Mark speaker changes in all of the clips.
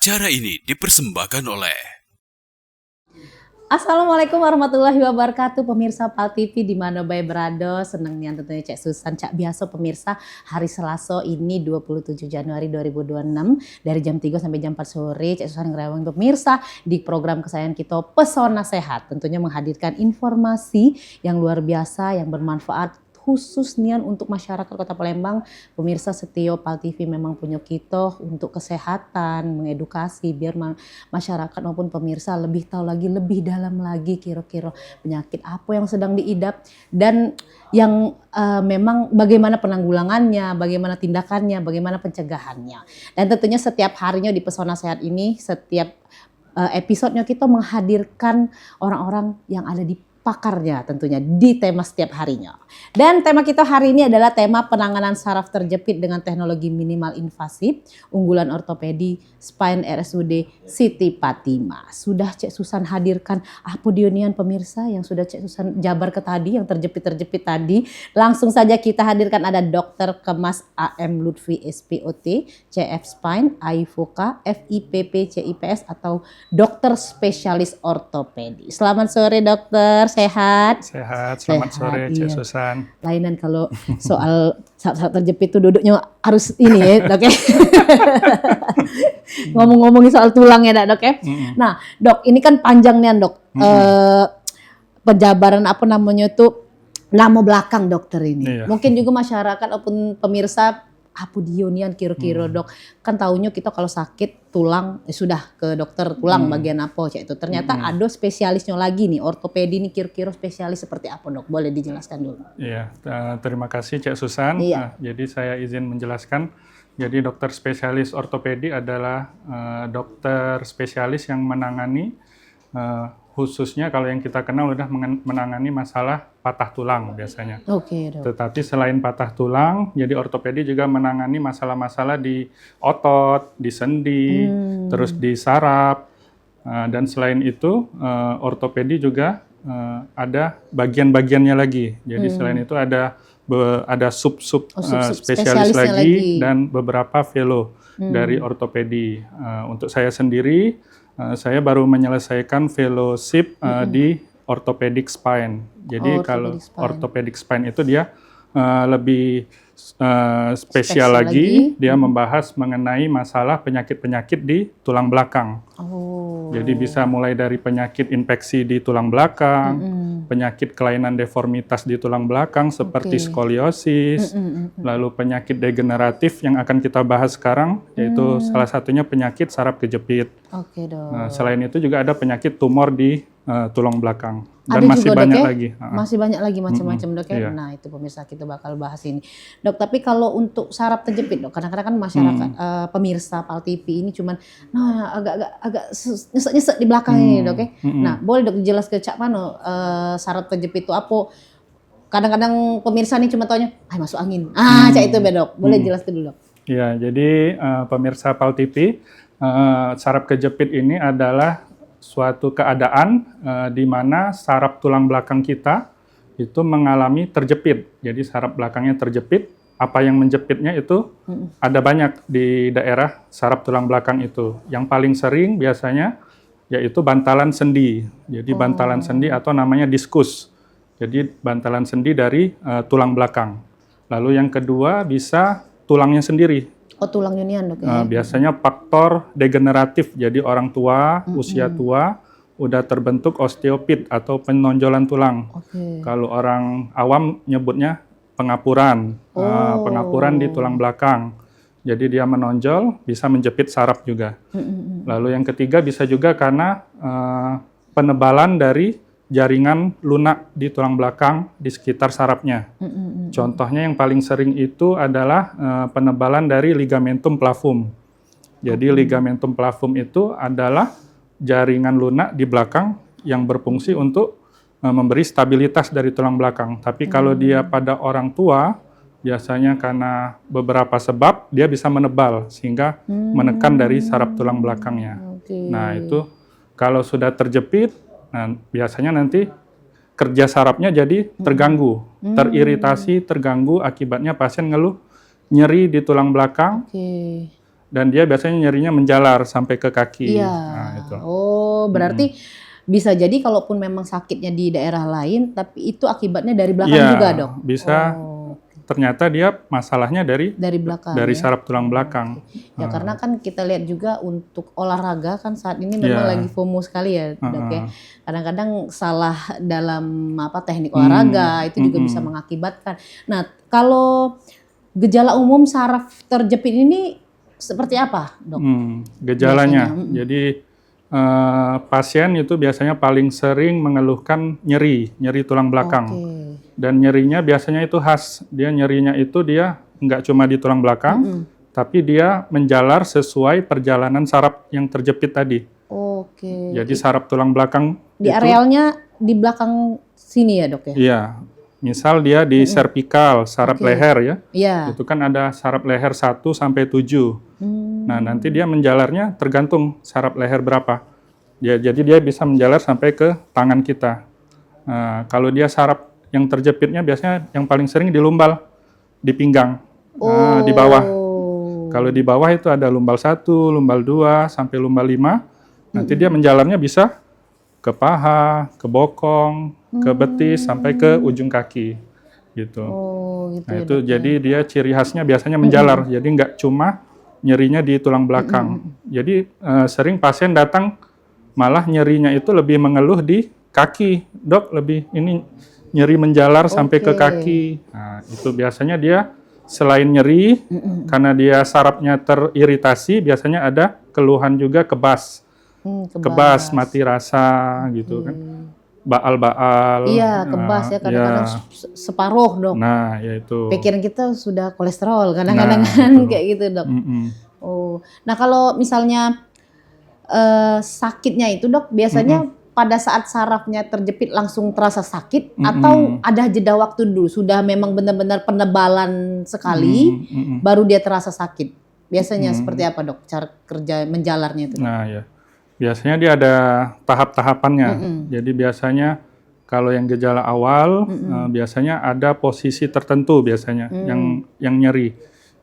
Speaker 1: Acara ini dipersembahkan oleh
Speaker 2: Assalamualaikum warahmatullahi wabarakatuh pemirsa PAL TV di mana bae berada. Senang nih tentunya Cek Susan. Cak biasa pemirsa, hari Selasa ini 27 Januari 2026 dari jam 3 sampai jam 4 sore Cek Susan ngerawang pemirsa di program kesayangan kita Pesona Sehat. Tentunya menghadirkan informasi yang luar biasa yang bermanfaat khusus nian untuk masyarakat Kota Palembang. Pemirsa setia PAL TV memang punya kita untuk kesehatan, mengedukasi biar masyarakat maupun pemirsa lebih tahu lagi, lebih dalam lagi kira-kira penyakit apa yang sedang diidap dan yang memang bagaimana penanggulangannya, bagaimana tindakannya, bagaimana pencegahannya. Dan tentunya setiap harinya di Pesona Sehat ini, setiap episodenya kita menghadirkan orang-orang yang ada di pakarnya tentunya di tema setiap harinya. Dan tema kita hari ini adalah tema penanganan saraf terjepit dengan teknologi minimal invasif, unggulan ortopedi Spine RSUD Siti Patimah. Sudah Cek Susan hadirkan apa dionian pemirsa yang sudah Cek Susan jabar ke tadi, yang terjepit-terjepit tadi. Langsung saja kita hadirkan ada Dr. Kemas AM Lutfi SPOT, CF Spine, AIVOKA, FIPP, CIPS atau dokter spesialis ortopedi. Selamat sore dokter. Sehat?
Speaker 3: Sehat, selamat sore Cek Susan.
Speaker 2: Lainan kalau soal saat terjepit tuh duduknya harus ini ya dok ya. Ngomong-ngomongin soal tulang ya dok ya. Nah dok ini kan panjang nih dok. Penjabaran apa namanya tuh nama belakang dokter ini. Iya. Mungkin juga masyarakat ataupun pemirsa apa dionian kira-kira dok, kan taunya kita kalau sakit tulang sudah ke dokter tulang bagian apa cek itu, ternyata ada spesialisnya lagi nih ortopedi nih, kira-kira spesialis seperti apa dok, boleh dijelaskan dulu? Iya,
Speaker 3: terima kasih Cek Susan. Iya. Jadi saya izin menjelaskan, jadi dokter spesialis ortopedi adalah dokter spesialis yang menangani khususnya kalau yang kita kenal udah menangani masalah patah tulang biasanya. Oke, dok. Tetapi selain patah tulang, jadi ortopedi juga menangani masalah-masalah di otot, di sendi, terus di saraf. Dan selain itu, ortopedi juga ada bagian-bagiannya lagi. Jadi selain itu ada sub-sub spesialis lagi dan beberapa fellow dari ortopedi. Untuk saya sendiri, saya baru menyelesaikan fellowship di orthopedic spine. Jadi kalau orthopedic spine itu dia lebih spesial lagi, dia membahas mengenai masalah penyakit-penyakit di tulang belakang. Jadi bisa mulai dari penyakit infeksi di tulang belakang, penyakit kelainan deformitas di tulang belakang seperti skoliosis, lalu penyakit degeneratif yang akan kita bahas sekarang, yaitu salah satunya penyakit saraf kejepit. Selain itu juga ada penyakit tumor di tulang belakang. Dan
Speaker 2: ada
Speaker 3: masih
Speaker 2: juga,
Speaker 3: banyak
Speaker 2: dok,
Speaker 3: lagi.
Speaker 2: Masih banyak lagi macam-macam dok ya. Nah itu pemirsa kita bakal bahas ini. Dok, tapi kalau untuk saraf terjepit dok, kadang-kadang kan masyarakat pemirsa PAL TV ini cuman agak nyesek-nyesek di belakang ini dok ya. Nah boleh dok jelas ke Cak Mano saraf terjepit itu apa? Kadang-kadang pemirsa ini cuma taunya, masuk angin. Cak itu dok, boleh jelas dulu dok.
Speaker 3: Ya, jadi pemirsa PAL TV, saraf kejepit ini adalah suatu keadaan di mana saraf tulang belakang kita itu mengalami terjepit. Jadi saraf belakangnya terjepit. Apa yang menjepitnya itu ada banyak di daerah saraf tulang belakang itu. Yang paling sering biasanya yaitu bantalan sendi. Jadi bantalan sendi atau namanya diskus. Jadi bantalan sendi dari tulang belakang. Lalu yang kedua bisa tulangnya sendiri.
Speaker 2: Tulang unian dok ya?
Speaker 3: Biasanya faktor degeneratif, jadi orang tua, usia tua, udah terbentuk osteopit atau penonjolan tulang. Kalau orang awam nyebutnya pengapuran, pengapuran di tulang belakang. Jadi dia menonjol, bisa menjepit saraf juga. Lalu yang ketiga bisa juga karena penebalan dari jaringan lunak di tulang belakang di sekitar sarafnya. Contohnya yang paling sering itu adalah penebalan dari ligamentum flavum. Jadi ligamentum flavum itu adalah jaringan lunak di belakang yang berfungsi untuk memberi stabilitas dari tulang belakang. Tapi kalau dia pada orang tua, biasanya karena beberapa sebab dia bisa menebal sehingga menekan dari saraf tulang belakangnya. Nah itu kalau sudah terjepit, nah, biasanya nanti kerja sarafnya jadi terganggu, teriritasi, terganggu, akibatnya pasien ngeluh nyeri di tulang belakang, dan dia biasanya nyerinya menjalar sampai ke kaki.
Speaker 2: Iya.
Speaker 3: Nah, itu.
Speaker 2: Oh, berarti bisa jadi kalaupun memang sakitnya di daerah lain, tapi itu akibatnya dari belakang
Speaker 3: Iya,
Speaker 2: juga, Dok?
Speaker 3: bisa. Ternyata dia masalahnya dari
Speaker 2: belakang.
Speaker 3: dari
Speaker 2: Ya?
Speaker 3: saraf tulang belakang.
Speaker 2: Ya karena kan kita lihat juga untuk olahraga kan saat ini memang lagi FOMO sekali ya, Dok ya. Kadang-kadang salah dalam teknik olahraga itu juga bisa mengakibatkan. Nah, kalau gejala umum saraf terjepit ini seperti apa, Dok?
Speaker 3: Gejalanya. Jadi pasien itu biasanya paling sering mengeluhkan nyeri tulang belakang. Dan nyerinya biasanya itu khas. Dia nyerinya itu dia nggak cuma di tulang belakang, tapi dia menjalar sesuai perjalanan saraf yang terjepit tadi. Jadi saraf tulang belakang
Speaker 2: di arealnya di belakang sini ya, Dok ya?
Speaker 3: Iya. Misal dia di servikal, saraf leher ya.
Speaker 2: Iya.
Speaker 3: Itu kan ada saraf leher 1 sampai 7. Nah, nanti dia menjalarnya tergantung saraf leher berapa. Jadi dia bisa menjalar sampai ke tangan kita. Nah, kalau dia saraf yang terjepitnya biasanya yang paling sering di lumbal, di pinggang, di bawah. Kalau di bawah itu ada lumbal 1, lumbal 2, sampai lumbal 5. Nanti dia menjalarnya bisa ke paha, ke bokong, ke betis, sampai ke ujung kaki. Gitu.
Speaker 2: Gitu
Speaker 3: Nah
Speaker 2: ya,
Speaker 3: itu
Speaker 2: Dok,
Speaker 3: jadi dia ciri khasnya biasanya menjalar. Jadi nggak cuma nyerinya di tulang belakang. Jadi sering pasien datang malah nyerinya itu lebih mengeluh di kaki. Dok, lebih ini nyeri menjalar sampai ke kaki. Nah, itu biasanya dia selain nyeri, karena dia sarafnya teriritasi, biasanya ada keluhan juga kebas. Kebas, mati rasa gitu kan. Baal-baal.
Speaker 2: Iya, kebas ya kadang-kadang separuh, Dok.
Speaker 3: Nah, ya itu.
Speaker 2: Pikiran kita sudah kolesterol kadang-kadang kayak gitu, Dok. Nah, kalau misalnya sakitnya itu, Dok, biasanya pada saat sarafnya terjepit langsung terasa sakit atau ada jeda waktu dulu, sudah memang benar-benar penebalan sekali baru dia terasa sakit. Biasanya seperti apa, Dok, cara kerja menjalarnya itu?
Speaker 3: Nah, ya. Biasanya dia ada tahap-tahapannya. Jadi biasanya kalau yang gejala awal biasanya ada posisi tertentu biasanya yang nyeri.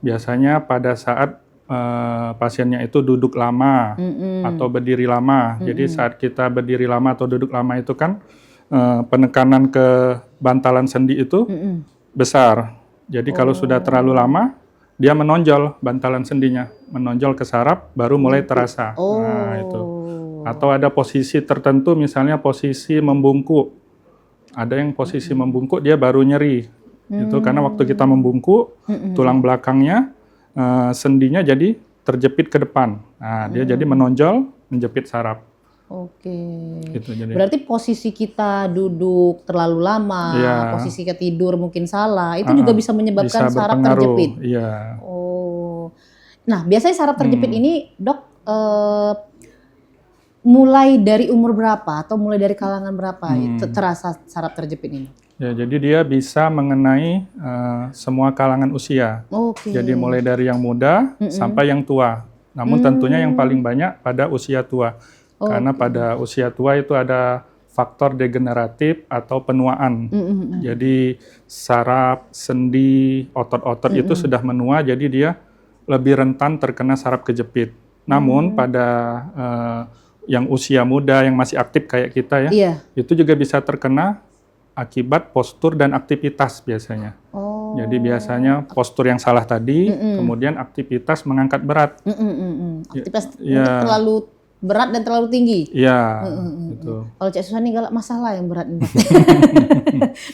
Speaker 3: Biasanya pada saat pasiennya itu duduk lama atau berdiri lama. Jadi saat kita berdiri lama atau duduk lama itu kan penekanan ke bantalan sendi itu besar. Jadi kalau sudah terlalu lama, dia menonjol bantalan sendinya, menonjol ke saraf, baru mulai terasa. Nah itu. Atau ada posisi tertentu, misalnya posisi membungkuk. Ada yang posisi membungkuk dia baru nyeri. Itu karena waktu kita membungkuk, tulang belakangnya sendinya jadi terjepit ke depan. Nah, dia jadi menonjol, menjepit saraf. Gitu, jadi.
Speaker 2: Berarti posisi kita duduk terlalu lama, posisi kita tidur mungkin salah, itu juga bisa menyebabkan saraf terjepit.
Speaker 3: Iya.
Speaker 2: Nah, biasanya saraf terjepit ini, Dok, mulai dari umur berapa atau mulai dari kalangan berapa terasa saraf terjepit ini?
Speaker 3: Ya, jadi dia bisa mengenai semua kalangan usia. Jadi mulai dari yang muda sampai yang tua. Namun tentunya yang paling banyak pada usia tua. Karena pada usia tua itu ada faktor degeneratif atau penuaan. Jadi saraf, sendi, otot-otot itu sudah menua, jadi dia lebih rentan terkena saraf kejepit. Namun pada yang usia muda, yang masih aktif kayak kita ya, itu juga bisa terkena akibat postur dan aktivitas biasanya. Jadi biasanya postur yang salah tadi, kemudian aktivitas mengangkat berat.
Speaker 2: Aktivitas terlalu berat dan terlalu tinggi.
Speaker 3: Iya. Gitu.
Speaker 2: Kalau Cek Susan ini galak masalah yang berat ini.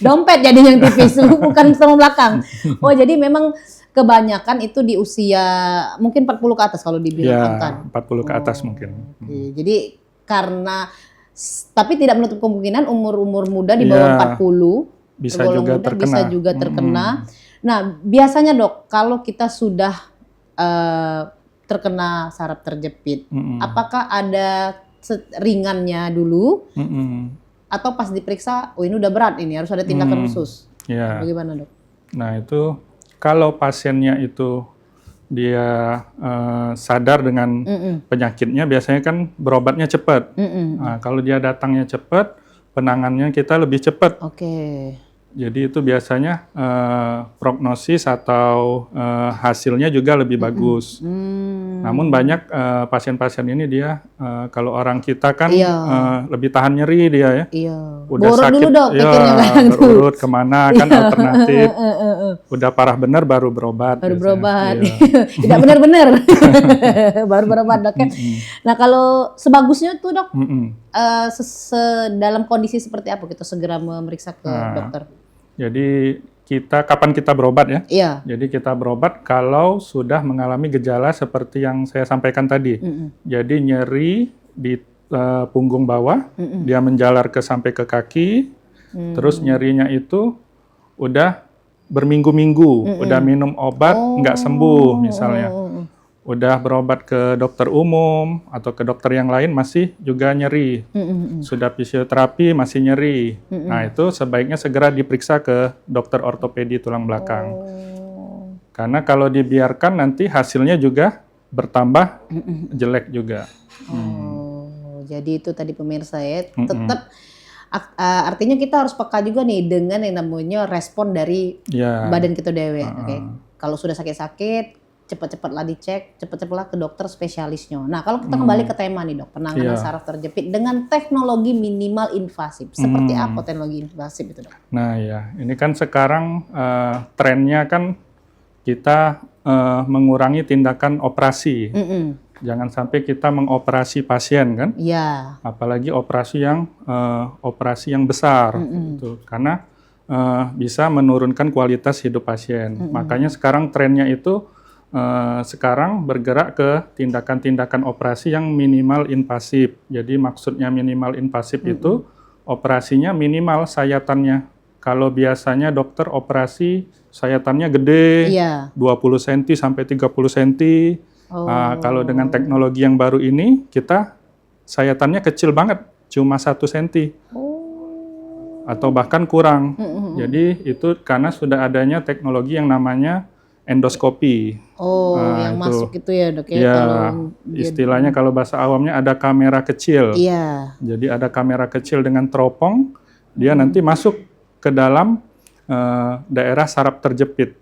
Speaker 2: Dompet jadi yang tipis, bukan tulang belakang. Jadi memang kebanyakan itu di usia mungkin 40 ke atas kalau dibilang kan.
Speaker 3: 40 ke atas mungkin.
Speaker 2: Jadi karena tapi tidak menutup kemungkinan umur-umur muda di bawah 40
Speaker 3: bisa juga terkena.
Speaker 2: Bisa juga terkena. Nah, biasanya, Dok, kalau kita sudah terkena saraf terjepit, apakah ada ringannya dulu atau pas diperiksa, oh ini udah berat, ini harus ada tindakan khusus? Bagaimana, Dok?
Speaker 3: Nah, itu kalau pasiennya itu dia sadar dengan penyakitnya, biasanya kan berobatnya cepat. Nah, kalau dia datangnya cepat, penanganannya kita lebih cepat. Jadi itu biasanya prognosis atau hasilnya juga lebih bagus. Namun banyak pasien-pasien ini dia kalau orang kita kan
Speaker 2: Iya.
Speaker 3: lebih tahan nyeri dia ya.
Speaker 2: Iya.
Speaker 3: Udah
Speaker 2: Borok
Speaker 3: sakit,
Speaker 2: dulu dok,
Speaker 3: ya
Speaker 2: pikirnya kan.
Speaker 3: berurut kemana kan
Speaker 2: Iya.
Speaker 3: alternatif. Udah parah bener baru berobat.
Speaker 2: Baru
Speaker 3: biasanya.
Speaker 2: berobat.
Speaker 3: Iya.
Speaker 2: Tidak benar-benar. Baru berobat dok kan. Nah kalau sebagusnya tuh dok, dalam kondisi seperti apa kita segera memeriksa ke dokter?
Speaker 3: Jadi kapan kita berobat ya?
Speaker 2: Iya.
Speaker 3: Jadi kita berobat kalau sudah mengalami gejala seperti yang saya sampaikan tadi. Jadi nyeri di punggung bawah, dia menjalar sampai ke kaki, terus nyerinya itu udah berminggu-minggu, udah minum obat nggak sembuh misalnya. Udah berobat ke dokter umum atau ke dokter yang lain masih juga nyeri. Sudah fisioterapi masih nyeri. Nah, itu sebaiknya segera diperiksa ke dokter ortopedi tulang belakang. Karena kalau dibiarkan nanti hasilnya juga bertambah jelek juga.
Speaker 2: Jadi itu tadi pemirsa ya, tetap artinya kita harus peka juga nih dengan yang namanya respon dari badan kita dewe. Oke. Kalau sudah sakit-sakit, cepat-cepatlah dicek, cepat-cepatlah ke dokter spesialisnya. Nah, kalau kita kembali ke tema nih dok, penanganan saraf terjepit dengan teknologi minimal invasif. Seperti apa teknologi invasif itu dok?
Speaker 3: Nah ya, ini kan sekarang trennya kan kita mengurangi tindakan operasi. Jangan sampai kita mengoperasi pasien kan?
Speaker 2: Iya.
Speaker 3: Apalagi operasi yang besar, gitu. Karena bisa menurunkan kualitas hidup pasien. Makanya sekarang trennya itu sekarang bergerak ke tindakan-tindakan operasi yang minimal invasif. Jadi maksudnya minimal invasif itu operasinya minimal sayatannya. Kalau biasanya dokter operasi sayatannya gede, 20 cm sampai 30 cm. Kalau dengan teknologi yang baru ini, kita sayatannya kecil banget, cuma 1 cm. Atau bahkan kurang. Jadi itu karena sudah adanya teknologi yang namanya endoskopi.
Speaker 2: Yang masuk itu ya dok ya?
Speaker 3: Ya, istilahnya kalau bahasa awamnya ada kamera kecil.
Speaker 2: Iya.
Speaker 3: Jadi ada kamera kecil dengan teropong, dia nanti masuk ke dalam daerah saraf terjepit.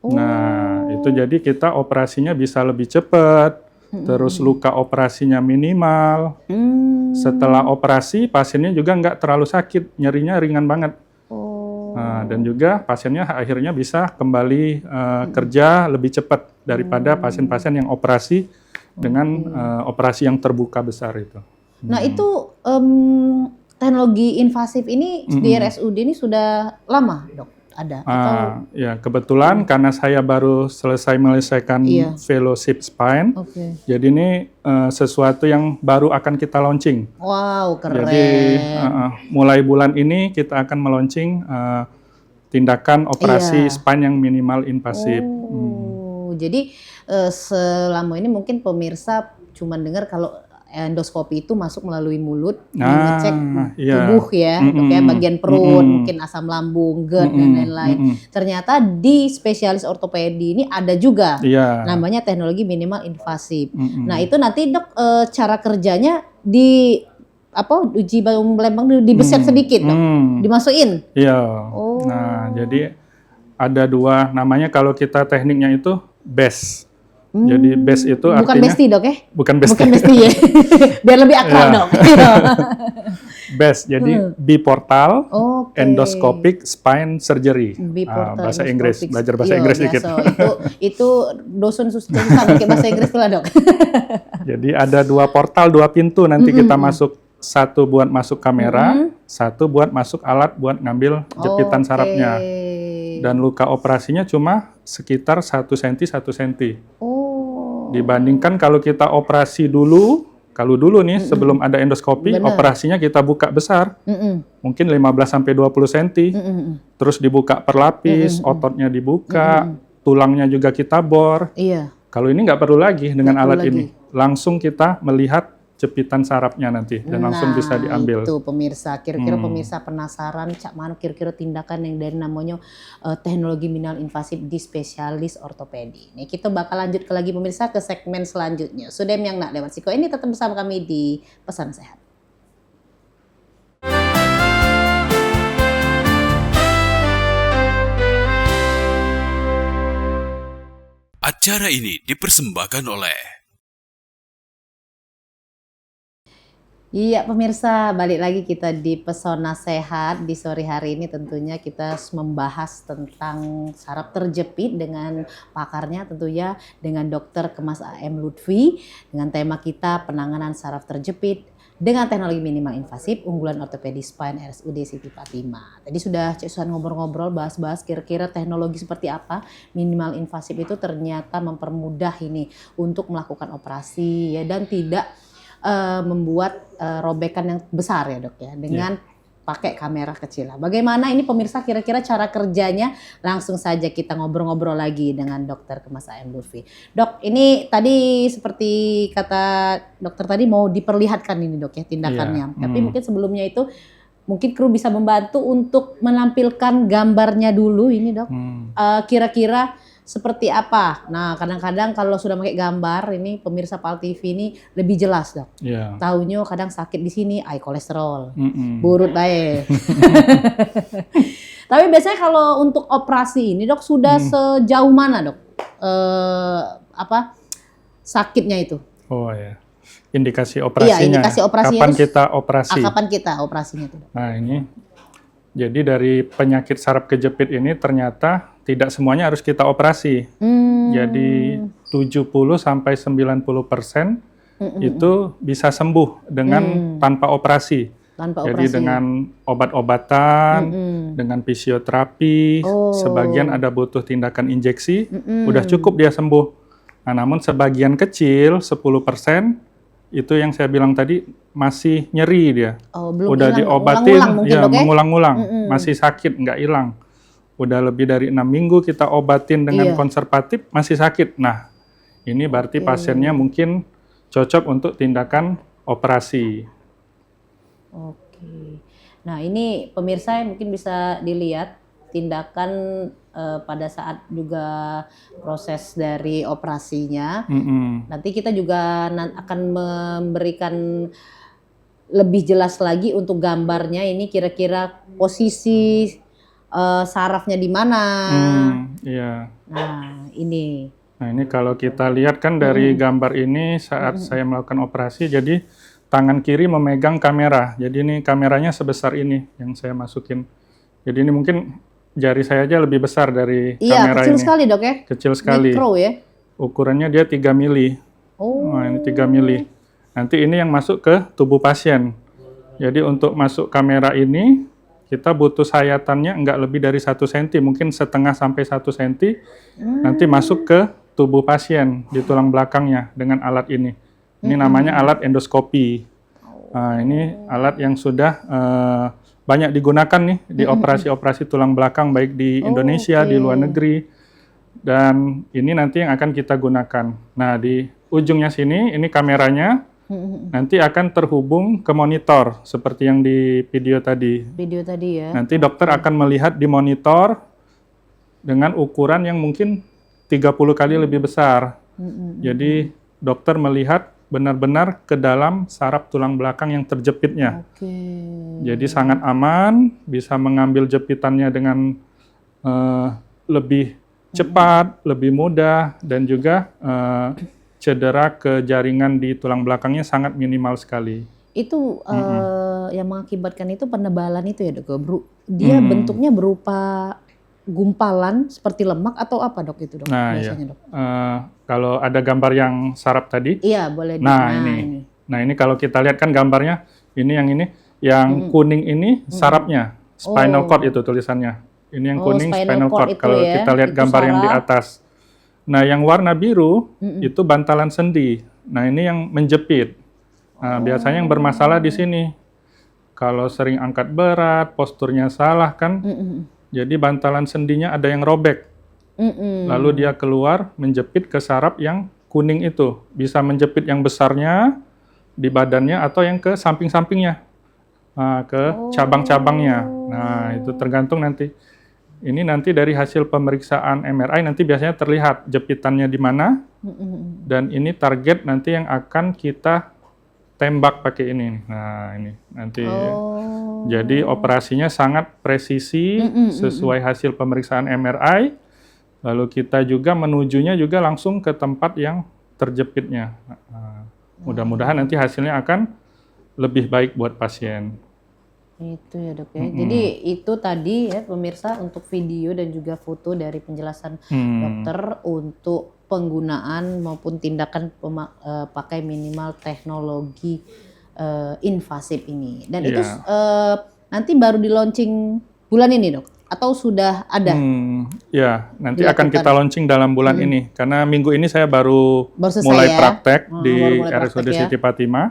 Speaker 3: Nah, itu jadi kita operasinya bisa lebih cepat, terus luka operasinya minimal. Setelah operasi, pasiennya juga nggak terlalu sakit, nyerinya ringan banget. Dan juga pasiennya akhirnya bisa kembali kerja lebih cepat daripada pasien-pasien yang operasi dengan operasi yang terbuka besar itu.
Speaker 2: Nah itu teknologi invasif ini di RSUD ini sudah lama dok? Ada?
Speaker 3: Ya kebetulan karena saya baru selesai menyelesaikan fellowship spine, jadi ini sesuatu yang baru akan kita launching.
Speaker 2: Wow, keren.
Speaker 3: Jadi mulai bulan ini kita akan meluncing tindakan operasi spine yang minimal invasif.
Speaker 2: Jadi selama ini mungkin pemirsa cuma dengar kalau endoskopi itu masuk melalui mulut, ngecek tubuh ya, bagian perut, mungkin asam lambung, GERD dan lain-lain. Ternyata di spesialis ortopedi ini ada juga, namanya teknologi minimal invasif. Nah itu nanti dok cara kerjanya uji belembang dibeset sedikit dok, dimasukin.
Speaker 3: Iya. Nah jadi ada dua namanya kalau kita tekniknya itu BEST. Jadi BEST itu
Speaker 2: bukan
Speaker 3: artinya
Speaker 2: besti dok ya?
Speaker 3: Bukan besti.
Speaker 2: Bukan besti ya. Biar lebih akrab dok.
Speaker 3: BEST jadi biportal endoscopic spine surgery. Bahasa Inggris, belajar bahasa Inggris dikit.
Speaker 2: Itu dosen susah pakai bahasa Inggris lah dok.
Speaker 3: Jadi ada dua portal, dua pintu nanti kita masuk. Satu buat masuk kamera, satu buat masuk alat buat ngambil jepitan sarafnya. Dan luka operasinya cuma sekitar 1 cm 1 cm. Dibandingkan kalau kita operasi dulu, nih sebelum ada endoskopi, operasinya kita buka besar, mungkin 15 sampai 20 cm. Terus dibuka per lapis, ototnya dibuka, tulangnya juga kita bor. Kalau ini nggak perlu lagi dengan alat ini, langsung kita melihat jepitan sarafnya nanti dan langsung bisa diambil.
Speaker 2: Itu pemirsa, kira-kira pemirsa penasaran cak mana kira-kira tindakan yang dari namanya teknologi minimal invasif di spesialis ortopedi. Nih kita bakal lanjut lagi pemirsa ke segmen selanjutnya. Sudem yang nak lewat Siko ini tetap bersama kami di Pesan Sehat.
Speaker 1: Acara ini dipersembahkan oleh
Speaker 2: Iya pemirsa, balik lagi kita di Pesona Sehat. Di sore hari ini tentunya kita membahas tentang saraf terjepit dengan pakarnya tentunya dengan Dr. Kemas AM Lutfi dengan tema kita penanganan saraf terjepit dengan teknologi minimal invasif unggulan ortopedi spine RSUD Siti Fatimah. Tadi sudah Cek Susan ngobrol-ngobrol bahas-bahas kira-kira teknologi seperti apa minimal invasif itu ternyata mempermudah ini untuk melakukan operasi ya dan tidak membuat robekan yang besar ya dok ya dengan pakai kamera kecil. Bagaimana ini pemirsa kira-kira cara kerjanya? Langsung saja kita ngobrol-ngobrol lagi dengan Dokter Kemas AM Lutfi. Dok, ini tadi seperti kata dokter tadi mau diperlihatkan ini dok ya tindakannya. Tapi mungkin sebelumnya itu mungkin kru bisa membantu untuk menampilkan gambarnya dulu ini dok. Kira-kira seperti apa? Nah, kadang-kadang kalau sudah pakai gambar ini pemirsa PAL TV ini lebih jelas, Dok.
Speaker 3: Yeah.
Speaker 2: Taunya kadang sakit di sini, kolesterol, burut baik. Tapi biasanya kalau untuk operasi ini, Dok, sudah sejauh mana, Dok? Sakitnya itu?
Speaker 3: Oh ya. Indikasi operasinya.
Speaker 2: Iya, indikasi operasinya.
Speaker 3: Kapan kita operasi?
Speaker 2: Kapan kita operasinya itu, Dok?
Speaker 3: Nah, ini jadi dari penyakit saraf kejepit ini ternyata tidak semuanya harus kita operasi. Jadi 70-90% itu bisa sembuh dengan tanpa operasi. Jadi dengan obat-obatan, dengan fisioterapi, sebagian ada butuh tindakan injeksi, udah cukup dia sembuh. Nah, namun sebagian kecil 10% itu yang saya bilang tadi masih nyeri dia.
Speaker 2: Belum
Speaker 3: udah
Speaker 2: hilang,
Speaker 3: diobatin,
Speaker 2: ya
Speaker 3: mengulang-ulang, masih sakit, nggak hilang. Udah lebih dari 6 minggu kita obatin dengan konservatif, masih sakit. Nah, ini berarti pasiennya mungkin cocok untuk tindakan operasi.
Speaker 2: Oke. Nah, ini pemirsa yang mungkin bisa dilihat tindakan pada saat juga proses dari operasinya. Nanti kita juga akan memberikan lebih jelas lagi untuk gambarnya ini kira-kira posisi sarafnya di mana.
Speaker 3: Iya.
Speaker 2: Nah, ini.
Speaker 3: Nah, ini kalau kita lihat kan dari gambar ini saat saya melakukan operasi, jadi tangan kiri memegang kamera. Jadi ini kameranya sebesar ini yang saya masukin. Jadi ini mungkin jari saya aja lebih besar dari kamera ini. Iya,
Speaker 2: kecil sekali dok ya?
Speaker 3: Kecil sekali.
Speaker 2: Mikro ya?
Speaker 3: Ukurannya dia 3 mili. Nah, ini 3 mili. Nanti ini yang masuk ke tubuh pasien. Jadi untuk masuk kamera ini, kita butuh sayatannya nggak lebih dari 1 cm, mungkin setengah sampai 1 cm. Nanti masuk ke tubuh pasien di tulang belakangnya dengan alat ini. Ini namanya alat endoskopi. Nah, ini alat yang sudah banyak digunakan nih di operasi-operasi tulang belakang baik di Indonesia, di luar negeri. Dan ini nanti yang akan kita gunakan. Nah, di ujungnya sini ini kameranya nanti akan terhubung ke monitor seperti yang di video tadi.
Speaker 2: Video tadi ya.
Speaker 3: Nanti dokter akan melihat di monitor dengan ukuran yang mungkin 30 kali lebih besar. Jadi dokter melihat benar-benar ke dalam saraf tulang belakang yang terjepitnya. Jadi sangat aman, bisa mengambil jepitannya dengan lebih cepat, lebih mudah, dan juga cedera ke jaringan di tulang belakangnya sangat minimal sekali.
Speaker 2: Itu yang mengakibatkan itu penebalan itu ya dok? Dia bentuknya berupa gumpalan seperti lemak atau apa dok itu dok?
Speaker 3: Nah,
Speaker 2: biasanya, dok?
Speaker 3: Kalau ada gambar yang saraf tadi.
Speaker 2: Iya boleh.
Speaker 3: Nah ini kalau kita lihat kan gambarnya ini yang kuning ini sarafnya, spinal cord itu tulisannya. Ini yang kuning spinal cord. Kalau kita lihat gambar yang di atas. Nah yang warna biru itu bantalan sendi. Nah ini yang menjepit. Nah biasanya yang bermasalah di sini. Kalau sering angkat berat, posturnya salah kan. Jadi bantalan sendinya ada yang robek, lalu dia keluar menjepit ke saraf yang kuning itu. Bisa menjepit yang besarnya di badannya atau yang ke samping-sampingnya, ke cabang-cabangnya. Nah itu tergantung nanti. Ini nanti dari hasil pemeriksaan MRI nanti biasanya terlihat jepitannya di mana, dan ini target nanti yang akan kita tembak pakai ini. Nah ini nanti. Jadi operasinya sangat presisi sesuai hasil pemeriksaan MRI. Lalu kita juga menujunya juga langsung ke tempat yang terjepitnya. Mudah-mudahan nanti hasilnya akan lebih baik buat pasien.
Speaker 2: Itu ya dok ya. Jadi itu tadi ya pemirsa untuk video dan juga foto dari penjelasan dokter untuk penggunaan maupun tindakan pakai minimal teknologi invasif ini. Dan itu nanti baru di launching bulan ini dok? Atau sudah ada?
Speaker 3: Ya, nanti
Speaker 2: dilakukan?
Speaker 3: Akan kita launching dalam bulan ini. Karena minggu ini saya baru
Speaker 2: selesai
Speaker 3: mulai
Speaker 2: ya?
Speaker 3: praktek di
Speaker 2: mulai
Speaker 3: RSUD
Speaker 2: praktek ya?
Speaker 3: Siti Fatimah.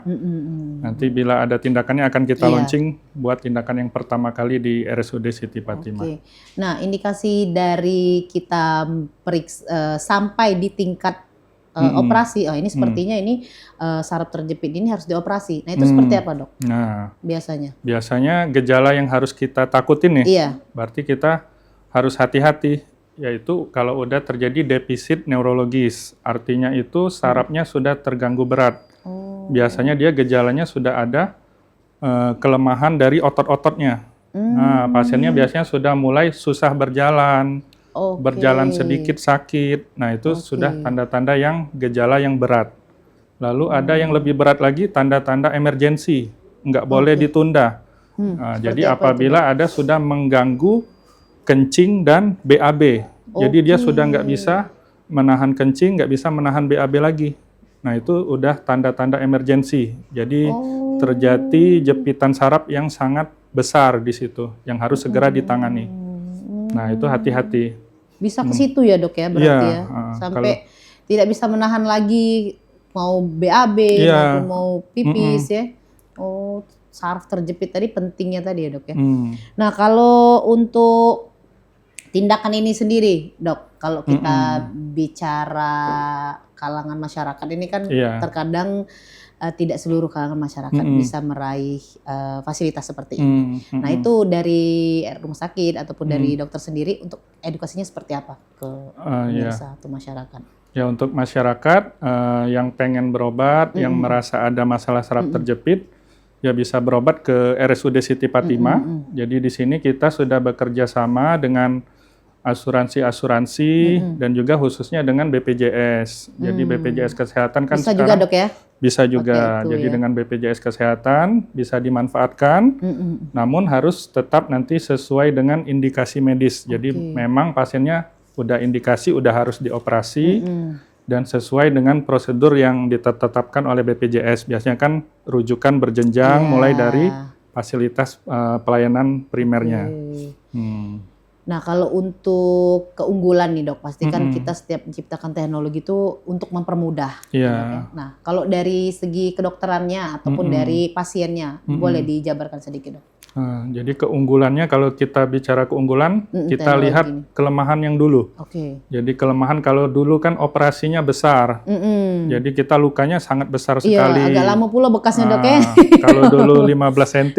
Speaker 3: Nanti bila ada tindakannya akan kita launching buat tindakan yang pertama kali di RSUD Siti Fatimah.
Speaker 2: Nah, indikasi dari kita sampai di tingkat operasi, ini sepertinya ini saraf terjepit ini harus dioperasi. Nah, itu seperti apa dok?
Speaker 3: Nah,
Speaker 2: biasanya
Speaker 3: gejala yang harus kita takutin nih.
Speaker 2: Iya.
Speaker 3: Berarti kita harus hati-hati, yaitu kalau udah terjadi defisit neurologis, artinya itu sarafnya sudah terganggu berat. Biasanya dia gejalanya sudah ada kelemahan dari otot-ototnya. Nah, pasiennya biasanya sudah mulai susah berjalan, berjalan sedikit sakit. Nah, itu sudah tanda-tanda yang gejala yang berat. Lalu ada yang lebih berat lagi, tanda-tanda emergensi, nggak boleh ditunda. Nah, jadi apabila ada sudah mengganggu kencing dan BAB, jadi dia sudah nggak bisa menahan kencing, nggak bisa menahan BAB lagi. Nah, itu udah tanda-tanda emergensi. Jadi terjadi jepitan saraf yang sangat besar di situ, yang harus segera ditangani. Nah, itu hati-hati.
Speaker 2: Bisa ke situ ya dok ya berarti ya, sampai tidak bisa menahan lagi mau BAB maupun mau pipis ya. Saraf terjepit tadi pentingnya tadi ya dok ya. Nah, kalau untuk tindakan ini sendiri dok, kalau kita bicara kalangan masyarakat ini kan terkadang tidak seluruh kalangan masyarakat bisa meraih fasilitas seperti ini. Nah, itu dari rumah sakit ataupun dari dokter sendiri untuk edukasinya seperti apa ke pemirsa atau masyarakat?
Speaker 3: Ya, untuk masyarakat yang pengen berobat, yang merasa ada masalah saraf terjepit, ya bisa berobat ke RSUD Siti Fatimah. Jadi di sini kita sudah bekerja sama dengan asuransi dan juga khususnya dengan BPJS. Jadi BPJS Kesehatan kan
Speaker 2: bisa
Speaker 3: sekarang
Speaker 2: juga dok ya?
Speaker 3: Bisa juga. Jadi dengan BPJS Kesehatan bisa dimanfaatkan, namun harus tetap nanti sesuai dengan indikasi medis. Jadi memang pasiennya udah indikasi, udah harus dioperasi dan sesuai dengan prosedur yang ditetapkan oleh BPJS. Biasanya kan rujukan berjenjang mulai dari fasilitas pelayanan primernya.
Speaker 2: Nah, kalau untuk keunggulan nih dok, pastikan kita setiap menciptakan teknologi itu untuk mempermudah. Nah, kalau dari segi kedokterannya ataupun dari pasiennya, boleh dijabarkan sedikit dok?
Speaker 3: Jadi keunggulannya, kalau kita bicara keunggulan, kita lihat kelemahan yang dulu. Jadi kelemahan kalau dulu kan operasinya besar, jadi kita lukanya sangat besar sekali.
Speaker 2: Agak lama pula bekasnya dok ya.
Speaker 3: Kalau dulu 15 cm,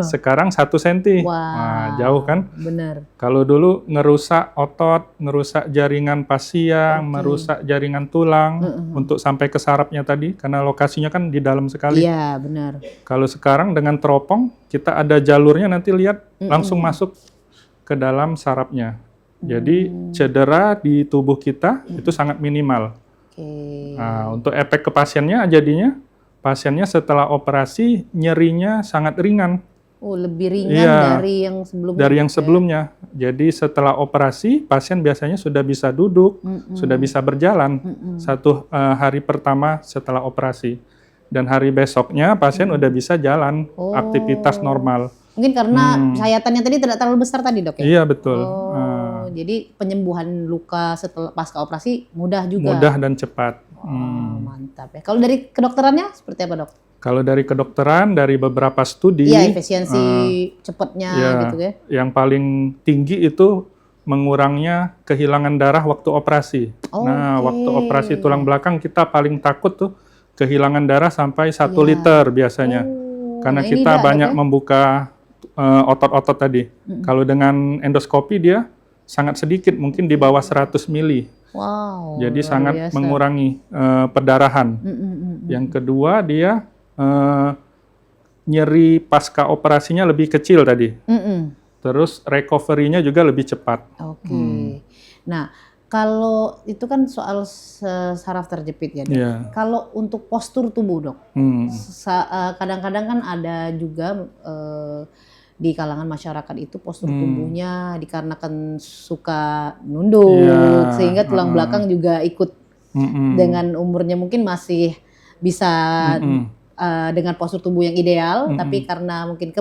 Speaker 3: sekarang 1 cm. Nah, jauh kan?
Speaker 2: Benar.
Speaker 3: Kalau dulu ngerusak otot, ngerusak jaringan fascia, merusak jaringan tulang untuk sampai ke sarafnya tadi, karena lokasinya kan di dalam sekali.
Speaker 2: Iya, benar.
Speaker 3: Kalau sekarang dengan teropong, kita ada jalurnya, nanti lihat langsung masuk ke dalam sarafnya. Jadi cedera di tubuh kita itu sangat minimal. Nah, untuk efek ke pasiennya jadinya, pasiennya setelah operasi nyerinya sangat ringan.
Speaker 2: Lebih ringan dari yang sebelumnya.
Speaker 3: Dari yang sebelumnya. Jadi setelah operasi, pasien biasanya sudah bisa duduk, sudah bisa berjalan 1 hari pertama setelah operasi. Dan hari besoknya pasien udah bisa jalan, aktivitas normal.
Speaker 2: Mungkin karena sayatannya tadi tidak terlalu besar tadi dok ya?
Speaker 3: Iya, betul.
Speaker 2: Jadi penyembuhan luka setelah pasca operasi mudah juga?
Speaker 3: Mudah dan cepat.
Speaker 2: Mantap ya. Kalau dari kedokterannya seperti apa dok?
Speaker 3: Kalau dari kedokteran, dari beberapa studi,
Speaker 2: efisiensi cepatnya gitu ya.
Speaker 3: Yang paling tinggi itu mengurangnya kehilangan darah waktu operasi. Nah, waktu operasi tulang belakang kita paling takut tuh kehilangan darah sampai 1 liter biasanya. Karena kita banyak membuka otot-otot tadi. Kalau dengan endoskopi dia sangat sedikit, mungkin di bawah 100 mili. Jadi sangat mengurangi perdarahan. Yang kedua, dia nyeri pasca operasinya lebih kecil tadi. Terus recovery-nya juga lebih cepat.
Speaker 2: Nah, Kalau itu kan soal saraf terjepit ya, Dok.
Speaker 3: Iya.
Speaker 2: Kalau untuk postur tubuh, Dok, kadang-kadang kan ada juga di kalangan masyarakat itu postur tubuhnya dikarenakan suka nunduk,
Speaker 3: Iya,
Speaker 2: sehingga tulang belakang juga ikut dengan umurnya mungkin masih bisa dengan postur tubuh yang ideal, tapi karena mungkin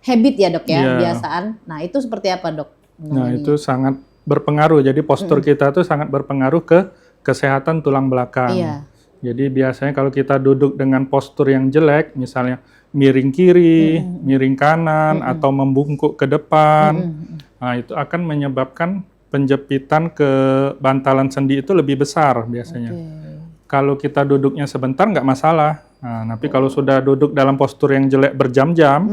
Speaker 2: habit ya, Dok ya,
Speaker 3: Iya.
Speaker 2: kebiasaan. Nah, itu seperti apa, Dok?
Speaker 3: Nah, itu sangat berpengaruh. Jadi postur kita tuh sangat berpengaruh ke kesehatan tulang belakang.
Speaker 2: Iya.
Speaker 3: Jadi biasanya kalau kita duduk dengan postur yang jelek, misalnya miring kiri, miring kanan, atau membungkuk ke depan, nah itu akan menyebabkan penjepitan ke bantalan sendi itu lebih besar biasanya. Kalau kita duduknya sebentar nggak masalah. Nah, tapi kalau sudah duduk dalam postur yang jelek berjam-jam,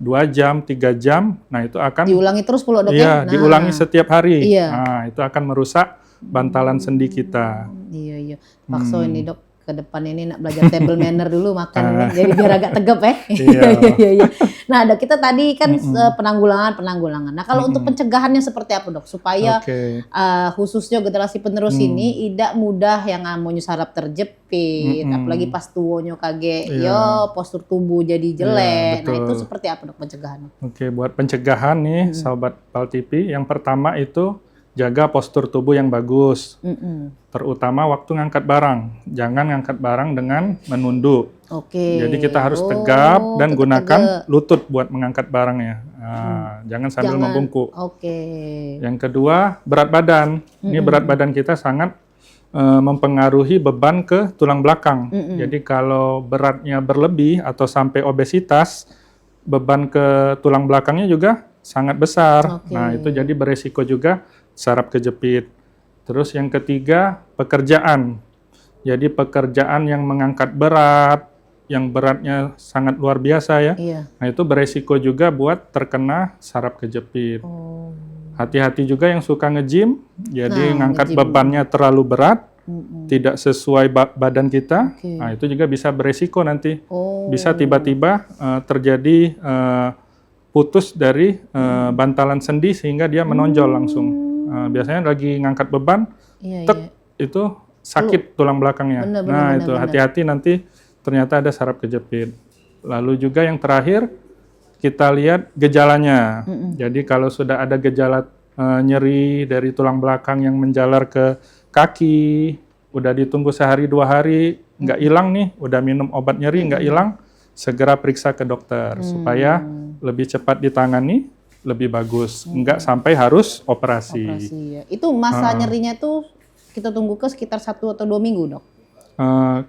Speaker 3: 2 jam, 3 jam, nah itu akan
Speaker 2: Diulangi terus pula, Dok,
Speaker 3: iya,
Speaker 2: ya? Nah,
Speaker 3: diulangi setiap hari.
Speaker 2: Iya.
Speaker 3: Nah, itu akan merusak bantalan sendi kita.
Speaker 2: Iya. Pakso ini, Dok, ke depan ini nak belajar table manner dulu makan ini, jadi biar agak tegap ya. Iya. Nah, Dok, kita tadi kan penanggulangan. Nah, kalau untuk pencegahannya seperti apa, Dok? Supaya khususnya generasi penerus ini tidak mudah yang amonyo saraf terjepit, apalagi pas tuonyo kage, postur tubuh jadi jelek. Nah, itu seperti apa, Dok, pencegahannya?
Speaker 3: Oke, buat pencegahan nih, Sobat PAL TV, yang pertama itu jaga postur tubuh yang bagus. Terutama waktu ngangkat barang. Jangan ngangkat barang dengan menunduk. Jadi kita harus tegap dan gunakan lutut buat mengangkat barangnya. Nah, jangan sambil membungkuk. Yang kedua, berat badan. Ini berat badan kita sangat mempengaruhi beban ke tulang belakang. Jadi kalau beratnya berlebih atau sampai obesitas, beban ke tulang belakangnya juga sangat besar. Nah, itu jadi beresiko juga saraf kejepit. Terus yang ketiga, pekerjaan. Jadi pekerjaan yang mengangkat berat, yang beratnya sangat luar biasa ya. Nah, itu beresiko juga buat terkena saraf kejepit. Hati-hati juga yang suka nge-gym, jadi ngangkat bebannya terlalu berat, tidak sesuai badan kita. Nah, itu juga bisa beresiko nanti. Bisa tiba-tiba terjadi putus dari bantalan sendi sehingga dia menonjol langsung. Biasanya lagi ngangkat beban, itu sakit tulang belakangnya. Itu hati-hati nanti ternyata ada saraf kejepit. Lalu juga yang terakhir, kita lihat gejalanya. Jadi kalau sudah ada gejala nyeri dari tulang belakang yang menjalar ke kaki, udah ditunggu sehari 2 hari, nggak hilang nih, udah minum obat nyeri nggak hilang, segera periksa ke dokter supaya lebih cepat ditangani, lebih bagus, nggak sampai harus operasi.
Speaker 2: Itu masa nyerinya tuh kita tunggu ke sekitar 1 atau 2 minggu, Dok?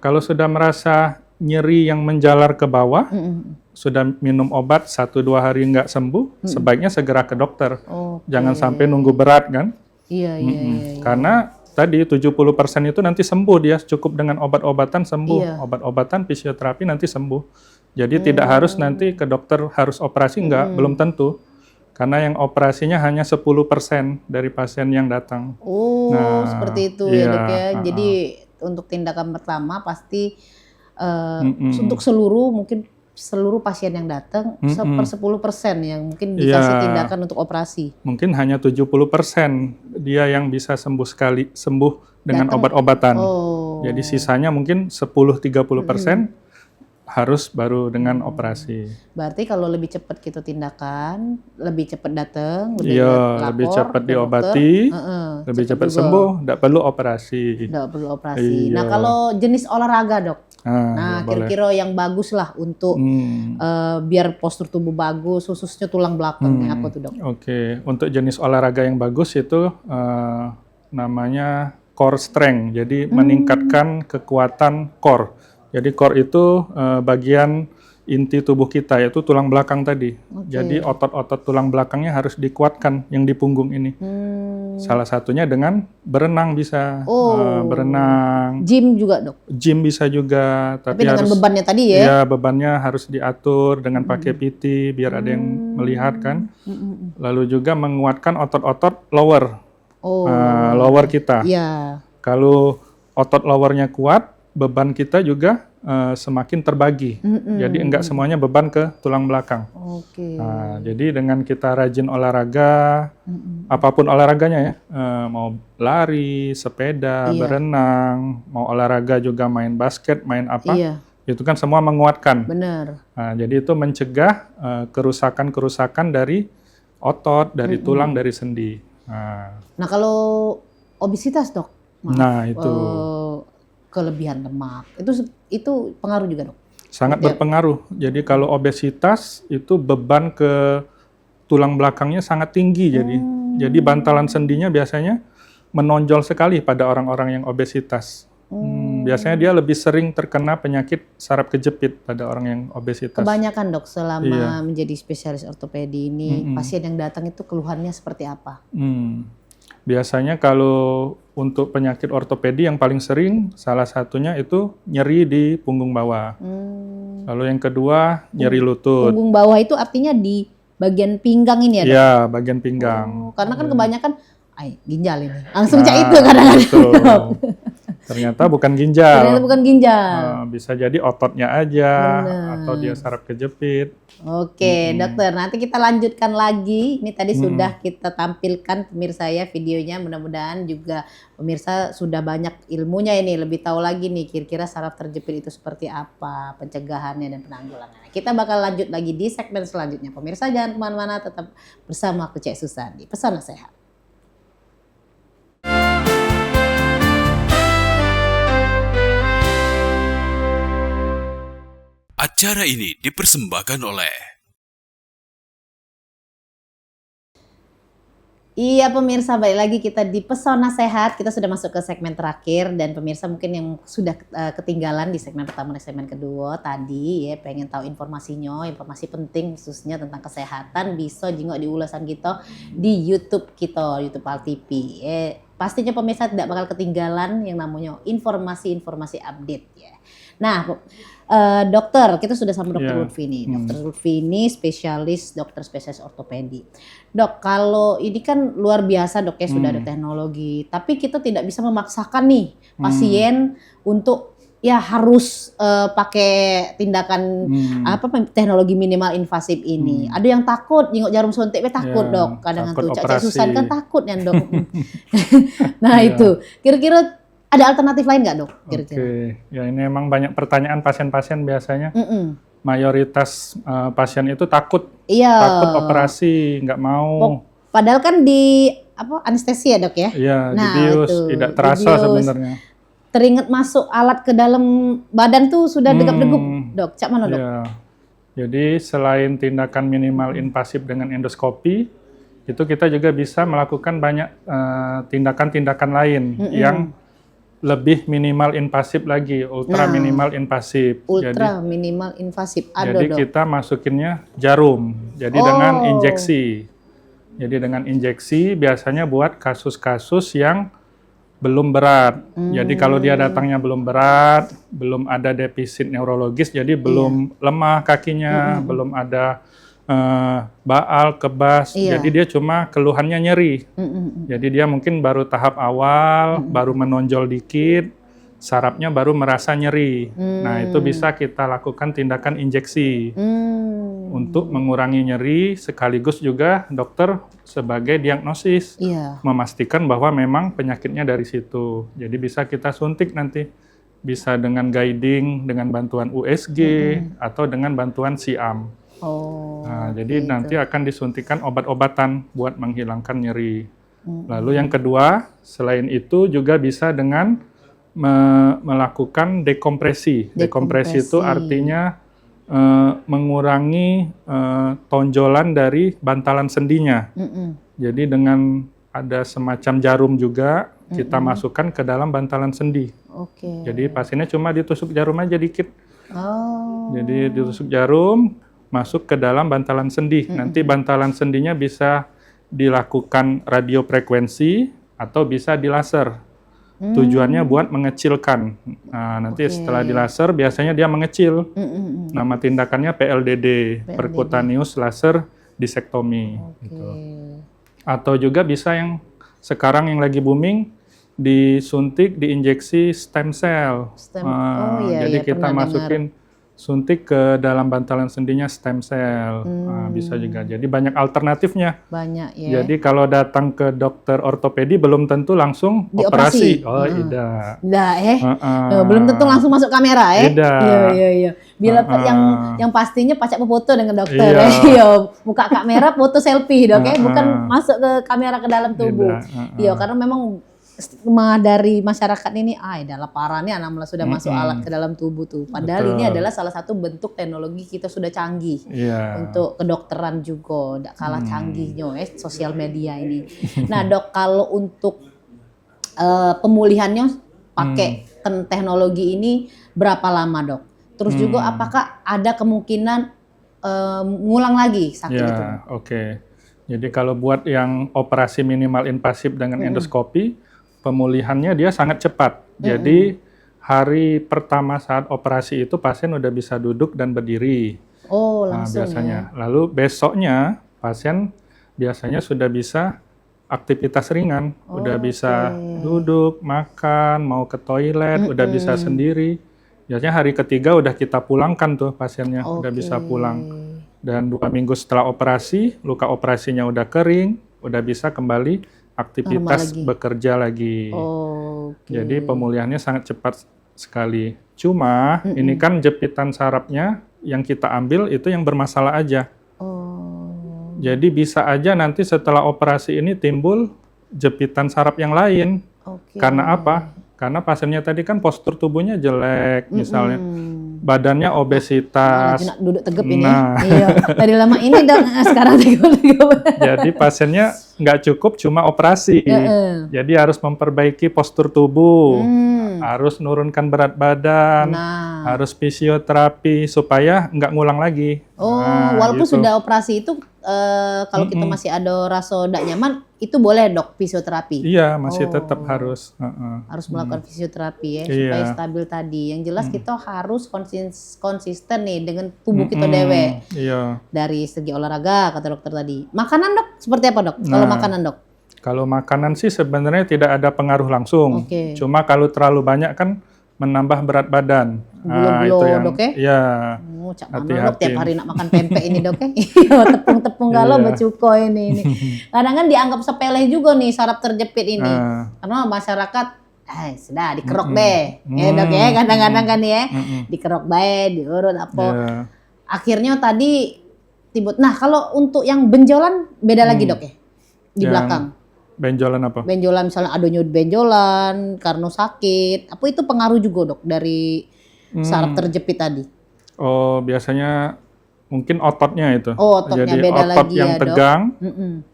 Speaker 3: Kalau sudah merasa nyeri yang menjalar ke bawah, sudah minum obat 1-2 hari nggak sembuh, sebaiknya segera ke dokter. Jangan sampai nunggu berat kan? Iya. Karena tadi 70% itu nanti sembuh dia, cukup dengan obat-obatan sembuh. Obat-obatan, fisioterapi nanti sembuh. Jadi tidak harus nanti ke dokter harus operasi, belum tentu. Karena yang operasinya hanya 10% dari pasien yang datang.
Speaker 2: Seperti itu ya, Dok ya. Jadi untuk tindakan pertama pasti untuk seluruh pasien yang datang 10% yang mungkin dikasih tindakan untuk operasi. Mungkin
Speaker 3: hanya 70% dia yang bisa sembuh dengan obat-obatan. Jadi sisanya mungkin 10-30% harus baru dengan operasi.
Speaker 2: Berarti kalau lebih cepat kita tindakan, lebih cepat datang,
Speaker 3: lebih cepat diobati, lebih cepat sembuh, tidak perlu operasi.
Speaker 2: Nah, kalau jenis olahraga, Dok. Nah, kira-kira yang bagus lah untuk biar postur tubuh bagus, khususnya tulang belakangnya apa tuh, Dok?
Speaker 3: Untuk jenis olahraga yang bagus itu namanya core strength. Jadi meningkatkan kekuatan core. Jadi core itu bagian inti tubuh kita, yaitu tulang belakang tadi. Jadi otot-otot tulang belakangnya harus dikuatkan yang di punggung ini. Salah satunya dengan berenang bisa. Berenang.
Speaker 2: Gym juga, Dok?
Speaker 3: Gym bisa juga.
Speaker 2: Tapi dengan bebannya tadi ya?
Speaker 3: Iya, bebannya harus diatur dengan pakai PT biar ada yang melihat kan. Lalu juga menguatkan otot-otot lower. Lower kita. Kalau otot lowernya kuat, beban kita juga semakin terbagi. Jadi enggak semuanya beban ke tulang belakang.
Speaker 2: Oke.
Speaker 3: Nah, jadi dengan kita rajin olahraga, apapun olahraganya ya, mau lari, sepeda, berenang, mau olahraga juga main basket, main apa, itu kan semua menguatkan.
Speaker 2: Benar.
Speaker 3: Nah, jadi itu mencegah kerusakan-kerusakan dari otot, dari tulang, dari sendi.
Speaker 2: Nah, kalau obesitas, Dok?
Speaker 3: Nah, itu
Speaker 2: kelebihan lemak. Itu pengaruh juga, Dok?
Speaker 3: Sangat berpengaruh. Jadi kalau obesitas itu beban ke tulang belakangnya sangat tinggi. Jadi bantalan sendinya biasanya menonjol sekali pada orang-orang yang obesitas. Biasanya dia lebih sering terkena penyakit saraf kejepit pada orang yang obesitas.
Speaker 2: Kebanyakan, Dok, selama menjadi spesialis ortopedi ini, pasien yang datang itu keluhannya seperti apa?
Speaker 3: Biasanya kalau untuk penyakit ortopedi yang paling sering, salah satunya itu nyeri di punggung bawah. Lalu yang kedua, nyeri lutut.
Speaker 2: Punggung bawah itu artinya di bagian pinggang ini ya, Dok?
Speaker 3: Iya, bagian pinggang.
Speaker 2: Karena kan kebanyakan, ginjal ini. Langsung cak itu kadang-kadang.
Speaker 3: Ternyata bukan ginjal.
Speaker 2: Ternyata bukan ginjal.
Speaker 3: Bisa jadi ototnya aja, atau dia saraf kejepit.
Speaker 2: Oke, Dokter. Nanti kita lanjutkan lagi. Ini tadi sudah kita tampilkan pemirsa ya videonya. Mudah-mudahan juga pemirsa sudah banyak ilmunya ini. Lebih tahu lagi nih kira-kira saraf terjepit itu seperti apa, pencegahannya dan penanggulangannya. Kita bakal lanjut lagi di segmen selanjutnya. Pemirsa jangan kemana-mana, tetap bersama aku Cek Susan di Pesona Sehat.
Speaker 1: Acara ini dipersembahkan oleh
Speaker 2: Iya pemirsa, balik lagi kita di Pesona Sehat. Kita sudah masuk ke segmen terakhir dan pemirsa mungkin yang sudah ketinggalan di segmen pertama dan segmen kedua tadi ya, pengen tahu informasinya, informasi penting khususnya tentang kesehatan, bisa jengok di ulasan kita di YouTube kita, YouTube Al TV. Pastinya pemirsa tidak bakal ketinggalan yang namanya informasi-informasi update ya. Nah, dokter, kita sudah sama Dokter Lutfi nih. Dokter Lutfi ini dokter spesialis ortopedi. Dok, kalau ini kan luar biasa dok ya, sudah ada teknologi. Tapi kita tidak bisa memaksakan nih pasien untuk ya harus pakai tindakan teknologi minimal invasif ini. Ada yang takut, jenguk jarum suntik, takut dok. Kadang tuh Cak Susan kan takut ya dok. Nah itu, kira-kira ada alternatif lain nggak dok?
Speaker 3: Oke, ya ini emang banyak pertanyaan pasien-pasien biasanya. Mayoritas pasien itu takut operasi, nggak mau.
Speaker 2: Padahal kan di anestesi ya dok ya?
Speaker 3: Iya, dibius, tidak terasa sebenarnya.
Speaker 2: Teringat masuk alat ke dalam badan tuh sudah degap-degup dok. Cak mana dok?
Speaker 3: Iya. Jadi selain tindakan minimal invasif dengan endoskopi, itu kita juga bisa melakukan banyak tindakan-tindakan lain yang lebih minimal invasif lagi, ultra minimal invasif.
Speaker 2: Minimal invasif.
Speaker 3: Jadi kita masukinnya jarum, jadi dengan injeksi. Jadi dengan injeksi biasanya buat kasus-kasus yang belum berat. Jadi kalau dia datangnya belum berat, belum ada defisit neurologis, jadi belum lemah kakinya, belum ada baal, kebas, jadi dia cuma keluhannya nyeri. Jadi dia mungkin baru tahap awal, baru menonjol dikit, sarafnya baru merasa nyeri. Nah itu bisa kita lakukan tindakan injeksi untuk mengurangi nyeri, sekaligus juga dokter sebagai diagnosis memastikan bahwa memang penyakitnya dari situ. Jadi bisa kita suntik nanti, bisa dengan guiding, dengan bantuan USG atau dengan bantuan SIAM. Nah, jadi nanti akan disuntikan obat-obatan buat menghilangkan nyeri. Lalu yang kedua, selain itu juga bisa dengan melakukan dekompresi. Dekompresi itu artinya mengurangi tonjolan dari bantalan sendinya. Jadi dengan ada semacam jarum juga kita masukkan ke dalam bantalan sendi. Jadi pasiennya cuma ditusuk jarum aja dikit. Jadi ditusuk jarum, masuk ke dalam bantalan sendi. Nanti bantalan sendinya bisa dilakukan radiofrekuensi atau bisa di laser. Tujuannya buat mengecilkan. Nah, nanti setelah di laser biasanya dia mengecil. Nama tindakannya PLDD, percutaneous laser disectomy. Gitu. Atau juga bisa yang sekarang yang lagi booming, disuntik, diinjeksi stem cell.
Speaker 2: Iya,
Speaker 3: Jadi
Speaker 2: iya,
Speaker 3: kita
Speaker 2: pernah
Speaker 3: masukin suntik ke dalam bantalan sendinya stem cell. Bisa juga. Jadi banyak alternatifnya.
Speaker 2: Banyak ya.
Speaker 3: Jadi kalau datang ke dokter ortopedi belum tentu langsung
Speaker 2: Dioperasi.
Speaker 3: operasi. Oh, tidak.
Speaker 2: Nah, belum tentu langsung masuk kamera ya.
Speaker 3: Tidak.
Speaker 2: Iya. Bila yang pastinya pacak foto dengan dokter
Speaker 3: Iya.
Speaker 2: ya. Iya, buka kamera foto selfie dok ya, bukan masuk ke kamera ke dalam tubuh. Iya, karena memang stigma dari masyarakat ini, adalah parah nih anak malah sudah masuk alat ke dalam tubuh tuh. Padahal ini adalah salah satu bentuk teknologi kita sudah canggih untuk kedokteran juga, tidak kalah canggihnya sosial media ini. Nah dok, kalau untuk pemulihannya pakai teknologi ini berapa lama dok? Terus juga apakah ada kemungkinan ngulang lagi sakit itu?
Speaker 3: Oke. Jadi kalau buat yang operasi minimal invasif dengan endoskopi, pemulihannya dia sangat cepat. Jadi hari pertama saat operasi itu pasien udah bisa duduk dan berdiri.
Speaker 2: Oh, langsung
Speaker 3: biasanya.
Speaker 2: ya.
Speaker 3: Lalu besoknya pasien biasanya sudah bisa aktivitas ringan, udah bisa duduk, makan, mau ke toilet, udah bisa sendiri. Biasanya hari ketiga udah kita pulangkan tuh pasiennya, udah bisa pulang. Dan 2 minggu setelah operasi, luka operasinya udah kering, udah bisa kembali aktivitas bekerja lagi. Jadi pemulihannya sangat cepat sekali. Cuma ini kan jepitan sarafnya yang kita ambil itu yang bermasalah aja. Jadi bisa aja nanti setelah operasi ini timbul jepitan saraf yang lain. Karena apa? Karena pasiennya tadi kan postur tubuhnya jelek, misalnya badannya obesitas.
Speaker 2: Duduk tegap ini. Iya. Dari lama ini dong, sekarang tegap.
Speaker 3: Jadi pasiennya nggak cukup cuma operasi. Jadi harus memperbaiki postur tubuh, harus nurunkan berat badan, harus fisioterapi supaya nggak ngulang lagi.
Speaker 2: Walaupun sudah operasi itu, kalau kita masih ada rasa tidak nyaman, itu boleh dok fisioterapi?
Speaker 3: Iya, masih tetap harus.
Speaker 2: Harus melakukan fisioterapi ya, supaya stabil tadi. Yang jelas kita harus konsisten nih dengan tubuh kita dewe.
Speaker 3: Iya.
Speaker 2: Dari segi olahraga, kata dokter tadi. Makanan dok, seperti apa dok? Kalau makanan dok?
Speaker 3: Kalau makanan sih sebenarnya tidak ada pengaruh langsung. Cuma kalau terlalu banyak kan menambah berat badan.
Speaker 2: Itu yang dok ya?
Speaker 3: Iya.
Speaker 2: Cak mana dok tiap hari nak makan pempek ini dok ya? Tepung-tepung galau becuko ini. Kadang kan dianggap sepele juga nih saraf terjepit ini. Karena masyarakat, sudah dikerok deh. Ya dok ya, kadang-kadang kan ya. Dikerok baik, diurut apa. Akhirnya tadi nah kalau untuk yang benjolan beda lagi dok ya? Di belakang.
Speaker 3: Benjolan apa?
Speaker 2: Benjolan misalnya ada nyut benjolan karena sakit. Apa itu pengaruh juga dok dari saraf terjepit tadi?
Speaker 3: Oh, biasanya mungkin ototnya itu.
Speaker 2: Ototnya
Speaker 3: jadi
Speaker 2: beda
Speaker 3: otot
Speaker 2: lagi
Speaker 3: yang
Speaker 2: ya,
Speaker 3: tegang,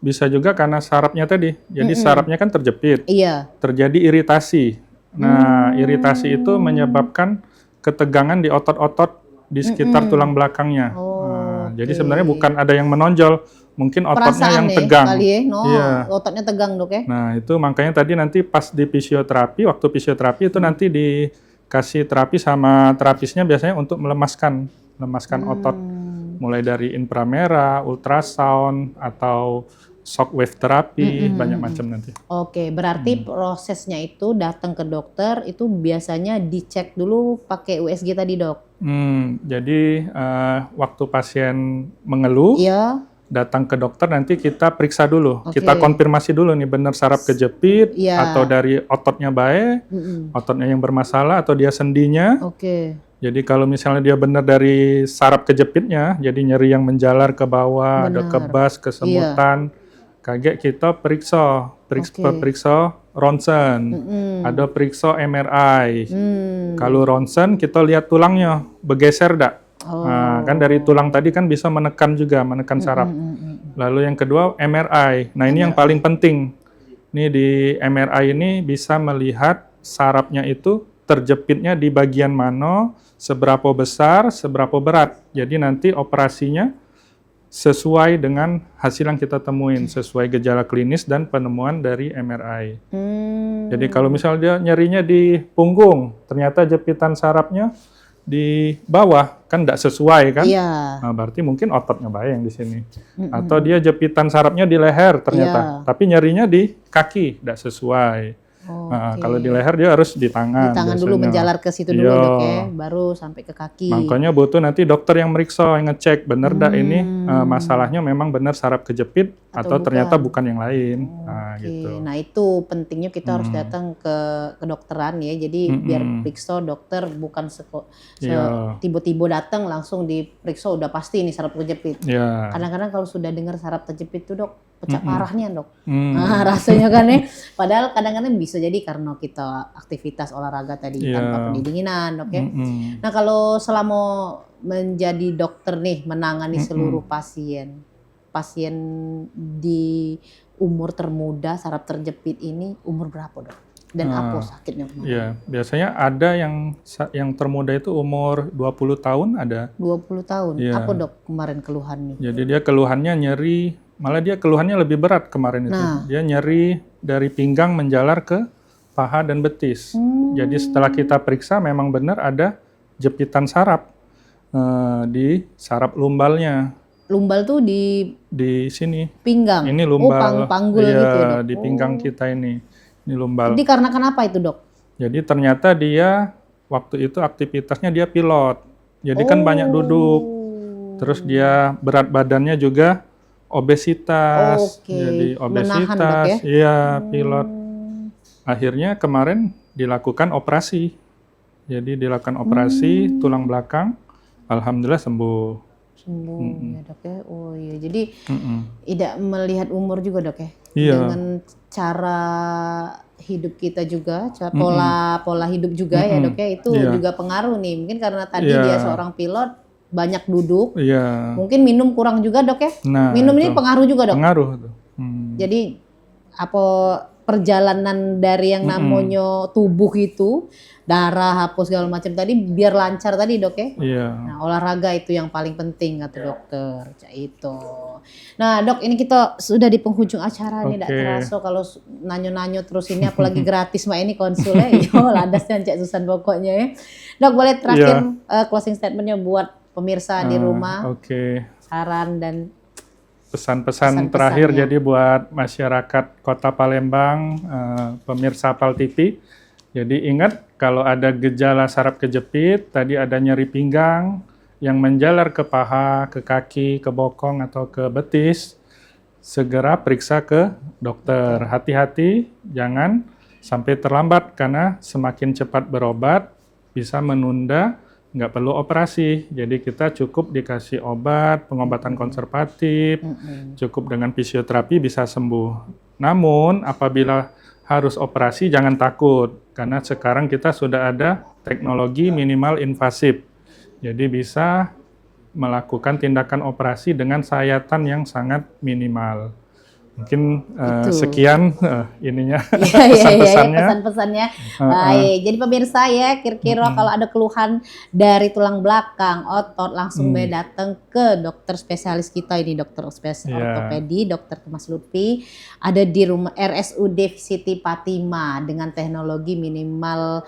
Speaker 3: bisa juga karena sarafnya tadi. Jadi sarafnya kan terjepit.
Speaker 2: Iya.
Speaker 3: Terjadi iritasi. Nah, iritasi itu menyebabkan ketegangan di otot-otot di sekitar tulang belakangnya. Jadi sebenarnya bukan ada yang menonjol, mungkin ototnya yang tegang.
Speaker 2: Kali ya? Iya. Ototnya tegang dok ya?
Speaker 3: Nah, itu makanya tadi nanti pas di fisioterapi, waktu fisioterapi itu nanti dikasih terapi sama terapisnya biasanya untuk melemaskan otot. Mulai dari inframerah, ultrasound, atau shockwave terapi, banyak macam nanti. Oke,
Speaker 2: berarti prosesnya itu datang ke dokter, itu biasanya dicek dulu pakai USG tadi dok?
Speaker 3: Jadi waktu pasien mengeluh, datang ke dokter nanti kita periksa dulu. Kita konfirmasi dulu nih benar saraf kejepit, atau dari ototnya baik, ototnya yang bermasalah, atau dia sendinya. Jadi kalau misalnya dia benar dari saraf kejepitnya, jadi nyeri yang menjalar ke bawah, ada kebas, kesemutan, kaget kita periksa ronsen, ada periksa MRI. Kalau ronsen kita lihat tulangnya bergeser enggak? Nah, kan dari tulang tadi kan bisa menekan saraf. Lalu yang kedua MRI. Nah, ini yang paling penting. Ini di MRI ini bisa melihat sarafnya itu terjepitnya di bagian mana, seberapa besar, seberapa berat. Jadi nanti operasinya sesuai dengan hasil yang kita temuin, sesuai gejala klinis dan penemuan dari MRI. Jadi kalau misalnya dia nyerinya di punggung, ternyata jepitan sarafnya di bawah, kan tidak sesuai kan? Nah, berarti mungkin ototnya baik yang di sini. Atau dia jepitan sarafnya di leher ternyata, tapi nyerinya di kaki, tidak sesuai. Nah,
Speaker 2: Oke.
Speaker 3: kalau di leher dia harus di tangan.
Speaker 2: Di tangan dulu,
Speaker 3: biasanya.
Speaker 2: menjalar ke situ dulu
Speaker 3: Iya.
Speaker 2: dok ya, baru sampai ke kaki.
Speaker 3: Makanya butuh nanti dokter yang meriksa, yang ngecek bener dah ini masalahnya memang benar saraf kejepit atau ternyata bukan yang lain. Nah,
Speaker 2: Oke.
Speaker 3: gitu.
Speaker 2: Nah itu pentingnya kita harus datang ke kedokteran ya. Jadi biar periksa dokter bukan
Speaker 3: Iya.
Speaker 2: tiba-tiba datang langsung diperiksa udah pasti ini saraf kejepit.
Speaker 3: Ya.
Speaker 2: Kadang-kadang kalau sudah dengar saraf terjepit tuh dok, pecah parahnya dok.
Speaker 3: Hmm.
Speaker 2: Nah, rasanya kan ya. Padahal kadang-kadang bisa jadi karena kita aktivitas olahraga tadi
Speaker 3: Iya.
Speaker 2: tanpa pendinginan dok ya.
Speaker 3: Mm-mm.
Speaker 2: Nah kalau selama menjadi dokter nih menangani seluruh pasien di umur termuda saraf terjepit ini umur berapa dok? Dan apa sakitnya?
Speaker 3: Iya, biasanya ada yang termuda itu umur 20 tahun ada.
Speaker 2: 20 tahun.
Speaker 3: Iya.
Speaker 2: Apa dok kemarin keluhannya?
Speaker 3: Jadi dia keluhannya nyeri, malah dia keluhannya lebih berat kemarin itu.
Speaker 2: Nah.
Speaker 3: Dia nyeri dari pinggang menjalar ke paha dan betis. Jadi setelah kita periksa memang benar ada jepitan saraf di saraf lumbalnya.
Speaker 2: Lumbal tuh di
Speaker 3: Sini.
Speaker 2: pinggang.
Speaker 3: Ini lumbal.
Speaker 2: Panggul
Speaker 3: Iya,
Speaker 2: gitu ya dok.
Speaker 3: di pinggang kita ini. Ini lumbal.
Speaker 2: Jadi karena kenapa itu dok?
Speaker 3: Jadi ternyata dia waktu itu aktivitasnya dia pilot. Jadi kan banyak duduk. Terus dia berat badannya juga obesitas.
Speaker 2: Oke.
Speaker 3: Jadi
Speaker 2: Menahan,
Speaker 3: obesitas.
Speaker 2: Dok, ya?
Speaker 3: Iya, pilot. Akhirnya kemarin dilakukan operasi. Jadi dilakukan operasi tulang belakang. Alhamdulillah sembuh.
Speaker 2: Sembuh ya dok ya. Oh iya. Jadi
Speaker 3: Mm-mm.
Speaker 2: tidak melihat umur juga dok ya?
Speaker 3: Iya.
Speaker 2: Dengan cara hidup kita juga, pola hidup juga ya dok ya, itu
Speaker 3: Iya.
Speaker 2: juga pengaruh nih. Mungkin karena tadi
Speaker 3: Iya.
Speaker 2: dia seorang pilot, banyak duduk,
Speaker 3: Iya.
Speaker 2: mungkin minum kurang juga dok ya.
Speaker 3: Nah,
Speaker 2: Minum ini
Speaker 3: itu.
Speaker 2: pengaruh juga dok.
Speaker 3: Pengaruh tuh.
Speaker 2: Jadi apa perjalanan dari yang namanya tubuh itu, darah, hapus segala macam tadi biar lancar tadi dok ya.
Speaker 3: Iya.
Speaker 2: Nah, olahraga itu yang paling penting kata dokter. Cak itu. Nah, dok, ini kita sudah di penghujung acara nih, tidak
Speaker 3: Oke.
Speaker 2: terasa kalau nanyo-nanyo terus ini apalagi gratis mah ini konsulnya. Yo, landas dan Cak Susan pokoknya ya. Dok, boleh terakhir closing statementnya buat pemirsa di rumah,
Speaker 3: Oke.
Speaker 2: saran dan
Speaker 3: Pesan-pesan terakhir jadi buat masyarakat Kota Palembang, pemirsa PAL TV. Jadi ingat kalau ada gejala saraf kejepit, tadi ada nyeri pinggang yang menjalar ke paha, ke kaki, ke bokong atau ke betis, segera periksa ke dokter. Hati-hati, jangan sampai terlambat karena semakin cepat berobat bisa menunda, nggak perlu operasi. Jadi kita cukup dikasih obat, pengobatan konservatif, cukup dengan fisioterapi bisa sembuh. Namun apabila harus operasi jangan takut, karena sekarang kita sudah ada teknologi minimal invasif. Jadi bisa melakukan tindakan operasi dengan sayatan yang sangat minimal. Mungkin sekian ininya pesan-pesannya.
Speaker 2: Pesan-pesannya. Baik, jadi pemirsa ya, kira-kira kalau ada keluhan dari tulang belakang, otot, langsung datang ke dokter spesialis kita ini, dokter spesialis ortopedi, dokter Thomas Lutfi, ada di rumah RSUD Siti Fatimah dengan teknologi minimal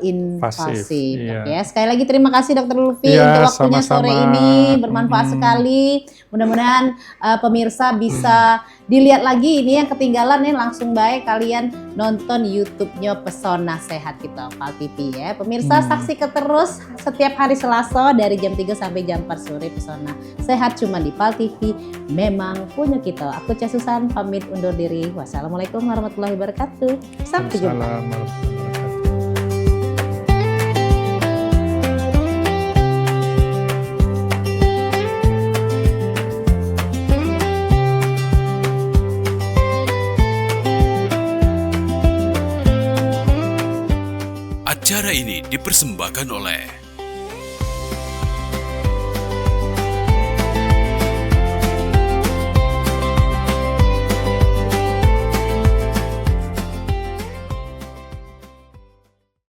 Speaker 2: invasif. Ya, sekali lagi terima kasih dokter Lutfi untuk waktunya sore ini, bermanfaat sekali. Mudah-mudahan pemirsa bisa dilihat lagi ini yang ketinggalan nih, langsung baik kalian nonton YouTube-nya Pesona Sehat kita PAL TV ya. Pemirsa saksikan terus setiap hari Selasa dari jam 3 sampai jam 4 sore Pesona Sehat cuma di PAL TV. Memang punya kita. Aku Cak Susan pamit undur diri. Wassalamualaikum warahmatullahi wabarakatuh. Sampai jumpa.
Speaker 3: Assalamualaikum.
Speaker 1: Acara ini dipersembahkan oleh